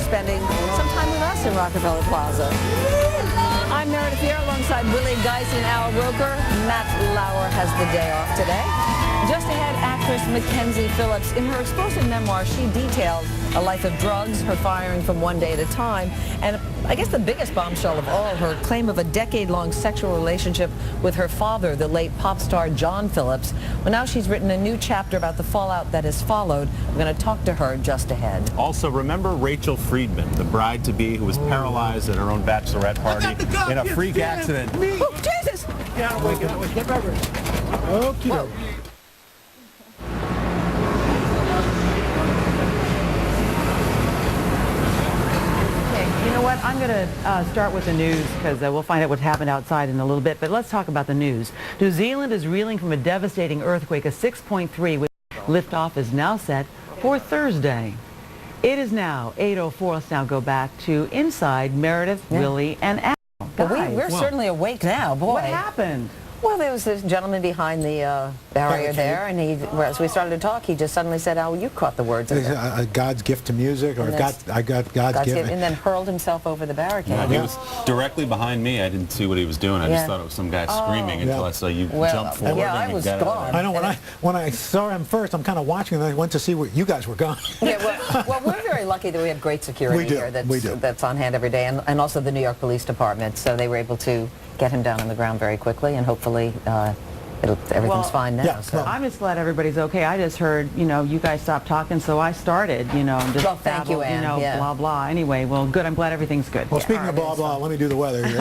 spending some time with us in Rockefeller Plaza. I'm Meredith here alongside Willie Geist and Al Roker. Matt Lauer has the day off today. Just ahead, actress Mackenzie Phillips. In her explosive memoir, she detailed a life of drugs, her firing from one day at a time, and I guess the biggest bombshell of all, her claim of a decade-long sexual relationship with her father, the late pop star John Phillips. Well, now she's written a new chapter about the fallout that has followed. We're going to talk to her just ahead. Also, remember Rachel Friedman, the bride-to-be who was paralyzed at her own bachelorette party in a freak accident. Oh, Jesus! Get out of the way, get out of the way. Get right. Okay. You know what? I'm going to start with the news because we'll find out what happened outside in a little bit. But let's talk about the news. New Zealand is reeling from a devastating earthquake, a 6.3, with liftoff is now set for Thursday. It is now 8:04. Let's now go back to inside Meredith, Willie, and Al. Well, we're certainly awake now, boy. What happened? Well, there was this gentleman behind the barrier there, and as we started to talk, he just suddenly said, "Al, you caught the words." God's gift to music, or I got God's gift. And then hurled himself over the barricade. Yeah, he was directly behind me. I didn't see what he was doing. I just thought it was some guy screaming until I saw you jump forward. Yeah, I was gone. I know, when I saw him first, I'm kind of watching, and I went to see where you guys were gone. Yeah, well, we're very lucky that we have great security here that's on hand every day, and also the New York Police Department, so they were able to get him down on the ground very quickly, and hopefully everything's fine now. Yeah, so. I'm just glad everybody's okay. I just heard, you guys stopped talking, so I started, and just well, thank you, Ann. blah, blah. Anyway, well, good. I'm glad everything's good. Well, speaking of blah, blah, let me do the weather here.